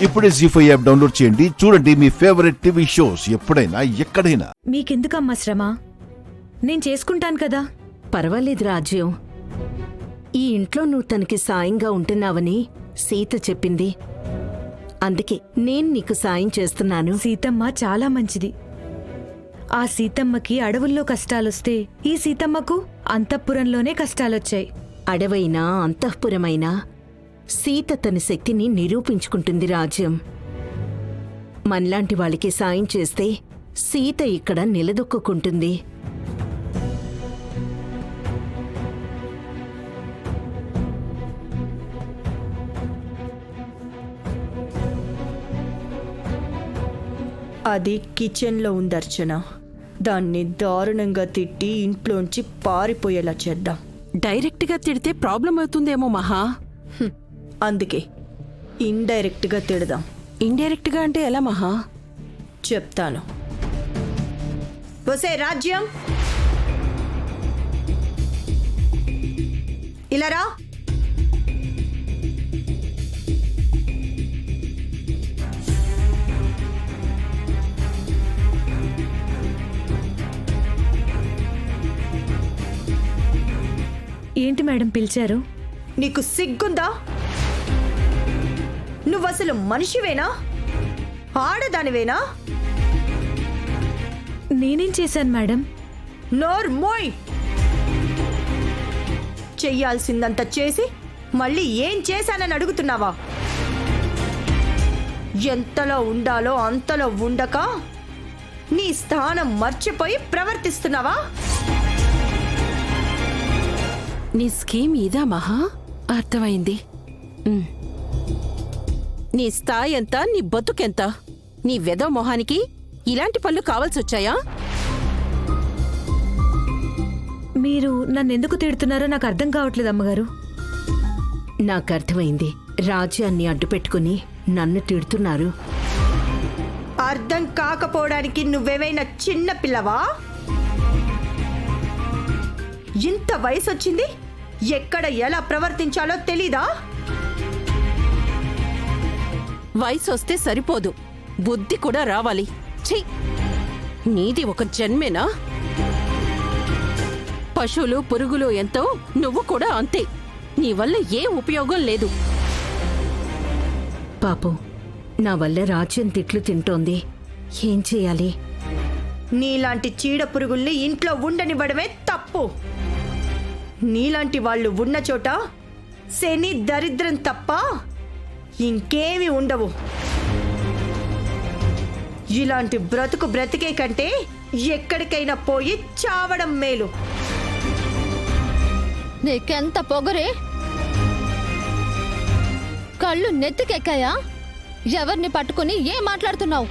ఇప్పుడే జీ5 app download చేయండి. చూడండి మీ ఫేవరెట్ టీవీ షోస్ ఎప్పుడైనా ఎక్కడైనా. మీకెందుకమ్మా శ్రమ? నేను చేసుకుంటాను కదా. పర్వాలేదు రాజ్యం. ఈ ఇంట్లో నువ్వు తనకి సాయంగా ఉంటున్నావని సీత చెప్పింది. అందుకే నేను నీకు సాయం చేస్తున్నాను. సీతమ్మ చాలా మంచిది. ఆ సీతమ్మకి అడవుల్లో కష్టాలొస్తే ఈ సీతమ్మకు అంతఃపురంలోనే కష్టాలొచ్చాయి. అడవైనా అంతఃపురమైనా సీత తన శక్తిని నిరూపించుకుంటుంది రాజ్యం. మనలాంటి వాళ్ళకి సాయం చేస్తే సీత ఇక్కడ నిలదొక్కుంటుంది. అది కిచెన్లో ఉంది అర్చన. దాన్ని దారుణంగా తిట్టి ఇంట్లోంచి పారిపోయేలా చేద్దాం. డైరెక్ట్గా తిడితే ప్రాబ్లం అవుతుందేమో మహా. అందుకే ఇండైరెక్ట్గా తిడదాం. ఇండైరెక్ట్గా అంటే ఎలా మహా? చెప్తాను. ఒసే రాజ్యం, ఇలా రా. ఏంటి మేడం పిలిచారు? నీకు సిగ్గుందా? నువ్వసలు మనిషివేనా? ఆడదానివేనా? నేనేం చేశాను మేడం? నోర్మోయ్! చెయ్యాల్సిందంతా చేసి మళ్ళీ ఏం చేశానని అడుగుతున్నావా? ఎంతలో ఉండాలో అంతలో ఉండక నీ స్థానం మర్చిపోయి ప్రవర్తిస్తున్నావా? నీ స్కీమ్ ఇదా మహా? అర్థమైంది. నీ స్థాయి ఎంత, నీ బతుకెంత? నీ వెధవ మొహానికి ఇలాంటి పళ్ళు కావాల్సొచ్చాయా? మీరు నన్నెందుకు తిడుతున్నారో నాకు అర్థం కావట్లేదు అమ్మగారు. నాకర్థమైంది. రాజ్యాన్ని అడ్డుపెట్టుకుని నన్ను తిడుతున్నారు. అర్థం కాకపోవడానికి నువ్వేమైనా చిన్న పిల్లవా? ఇంత వయసు వచ్చింది, ఎక్కడ ఎలా ప్రవర్తించాలో తెలీదా? వయసొస్తే సరిపోదు, బుద్ధి కూడా రావాలి. ఛీ, నీది ఒక జన్మేనా? పశువులు పురుగులు ఎంతో, నువ్వు కూడా అంతే. నీ వల్ల ఏ ఉపయోగం లేదు. పాపం, నా వల్ల రాజ్యం తిట్లు తింటోంది. ఏం చేయాలి? నీలాంటి చీడ పురుగుల్ని ఇంట్లో ఉండనివ్వడమే తప్పు. నీలాంటి వాళ్ళు ఉన్న చోట శని దరిద్రం తప్ప ఇంకేమీ ఉండవు. ఇలాంటి బ్రతుకు బ్రతికే కంటే ఎక్కడికైనా పోయి చావడం మేలు. నీకెంత పొగరే? కళ్ళు నెత్తికెక్కాయా? ఎవరిని పట్టుకుని ఏం మాట్లాడుతున్నావు?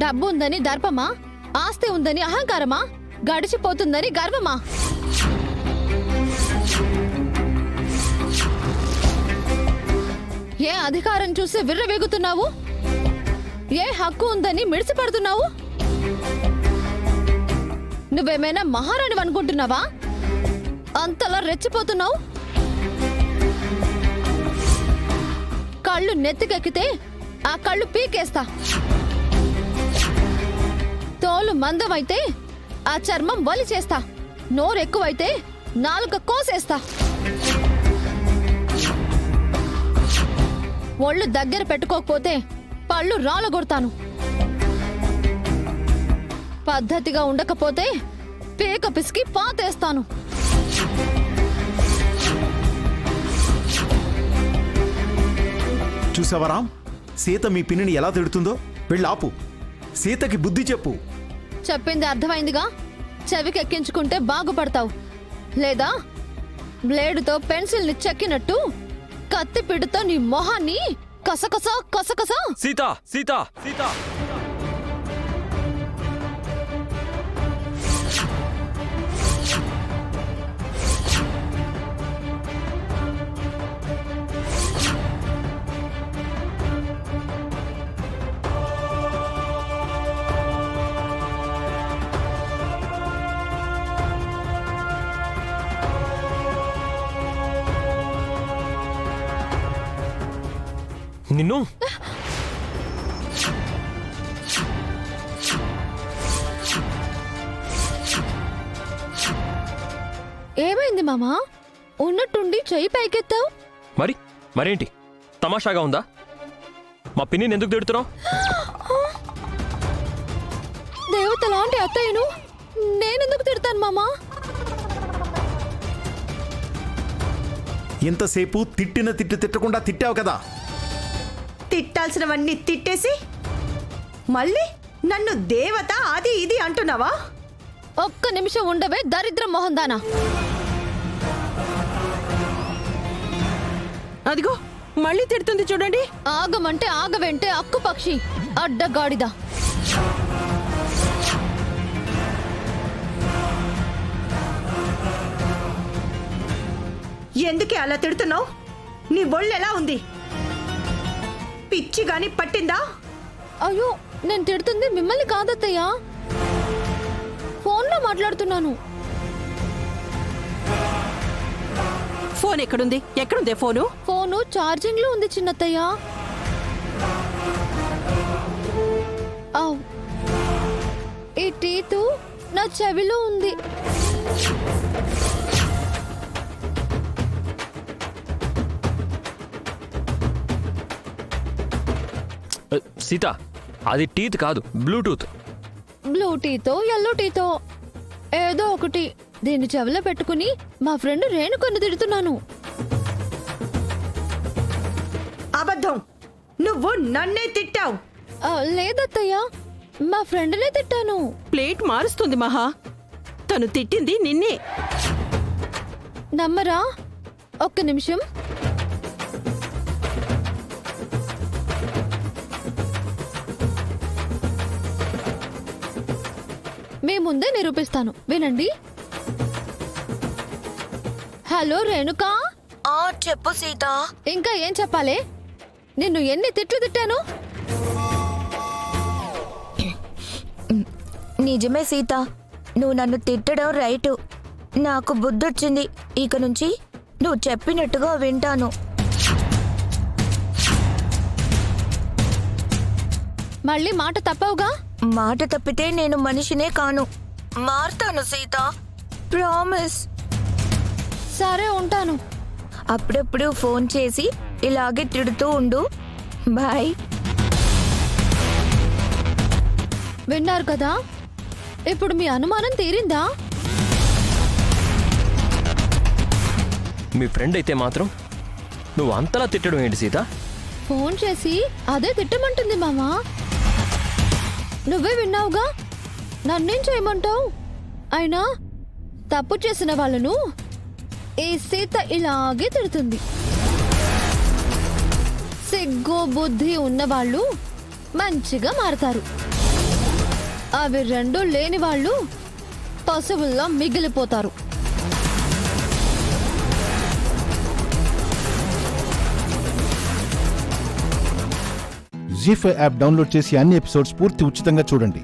డబ్బు ఉందని దర్పమా? ఆస్తి ఉందని అహంకారమా? గడిచిపోతుందని గర్వమా? ఏ అధికారం చూసి విర్రవేగుతున్నావు? ఏ హక్కు ఉందని మిడిసిపడుతున్నావు? నువ్వేమైనా మహారాణి అనుకుంటున్నావా? అంతలా రెచ్చిపోతున్నావు? కళ్ళు నెత్తికెక్కితే ఆ కళ్ళు పీకేస్తా. తోలు మందమైతే ఆ చర్మం వలి చేస్తా. నోరెక్కువైతే నాలుక కోసేస్తా. ఒళ్ళు దగ్గర పెట్టుకోకపోతే పళ్ళు రాలగొడతాను. పద్ధతిగా ఉండకపోతే పీక పిసికి పాతేస్తాను. చూసావరా, సీత మీ పిన్నిని ఎలా తిడుతుందో? వెళ్ళాపు, సీతకి బుద్ధి చెప్పు. చెప్పింది అర్థమైందిగా. చెవికెక్కించుకుంటే బాగుపడతావు. లేదా బ్లేడుతో పెన్సిల్ని చెక్కినట్టు కత్తిపీటతో నీ మొహాన్ని కసకస కసకస. సీత సీత సీత నిన్ను ఏమైంది మామా ఉన్నట్టుండి చెయ్యి పైకెత్తావు మరేంటి తమాషాగా ఉందా? మా పిన్నిని ఎందుకు తిడుతున్నావు? దేవత లాంటి అత్తయ్యను నేనెందుకు తిడతాను మామా? ఇంతసేపు తిట్టిన తిట్టకుండా తిట్టావు కదా. తిట్టాల్సినవన్నీ తిట్టేసి మళ్ళీ నన్ను దేవత అది ఇది అంటున్నావా? ఒక్క నిమిషం ఉండవే దరిద్ర మొహందానా. అదిగో మళ్ళీ తిడుతుంది చూడండి. ఆగమంటే ఆగవెంటే అక్కు పక్షి అడ్డగాడిద. ఎందుకే అలా తిడుతున్నావు? నీ ఒళ్ళు ఎలా ఉంది? పిచ్చి గాని పట్టిందా? అయ్యో నేను తిడుతుంది మిమ్మల్ని కాదత్తయ్యా, ఫోన్లో మాట్లాడుతున్నాను. ఫోన్ ఎక్కడుంది? ఎక్కడుందే ఫోను? ఫోను ఛార్జింగ్ లో ఉంది చిన్నత్తయ్యా. ఆవ్. ఈ టీతు నా చెవిలో ఉంది. సీత, అది టీత్ కాదు, బ్లూటూత్. బ్లూ టీతో ఎల్లో టీతో ఏదో ఒకటి దీన్ని చెవిలో పెట్టుకుని మా ఫ్రెండ్ రేణుకన్ను తిడుతున్నాను. అబద్ధం, నువ్వు నన్నే తిట్టావు. లేదత్తయ్యా, మా ఫ్రెండ్నే తిట్టాను. ప్లేట్ మారుస్తుంది మహా. తను తిట్టింది నిన్నే. నమ్మరా? ఒక్క నిమిషం. మీ ముందే నిరూపిస్తాను, వినండి. హలో రేణుకా. చెప్పు సీత. ఇంకా ఏం చెప్పాలి? నిన్ను ఎన్ని తిట్లు తిట్టాను? నిజమే సీత, నువ్వు నన్ను తిట్టడం రైటు. నాకు బుద్ధొచ్చింది. ఇక నుంచి నువ్వు చెప్పినట్టుగా వింటాను. మళ్ళీ మాట తప్పవుగా? మాట తప్పితే నేను మనిషినే కాను. మారుతాను సీత, ప్రామిస్. సరే ఉంటాను. అప్పుడప్పుడు ఫోన్ చేసి ఇలాగే తిడుతూ ఉండు. బాయ్. విన్నారు కదా, ఇప్పుడు మీ అనుమానం తీరిందా? మీ ఫ్రెండ్ అయితే మాత్రం నువ్వు అంతలా తిట్టడం ఏంటి సీత? ఫోన్ చేసి అదే తిట్టమంటుంది మామా. నువ్వే విన్నావుగా, నన్నేం చేయమంటావు? అయినా తప్పు చేసిన వాళ్ళను ఈ సీత ఇలాగే తిడుతుంది. సిగ్గు బుద్ధి ఉన్నవాళ్ళు మంచిగా మారతారు. అవి రెండూ లేని వాళ్ళు పశువుల్లో మిగిలిపోతారు. జీ5 యాప్ డౌన్లోడ్ చేసి అన్ని ఎపిసోడ్స్ పూర్తి ఉచితంగా చూడండి.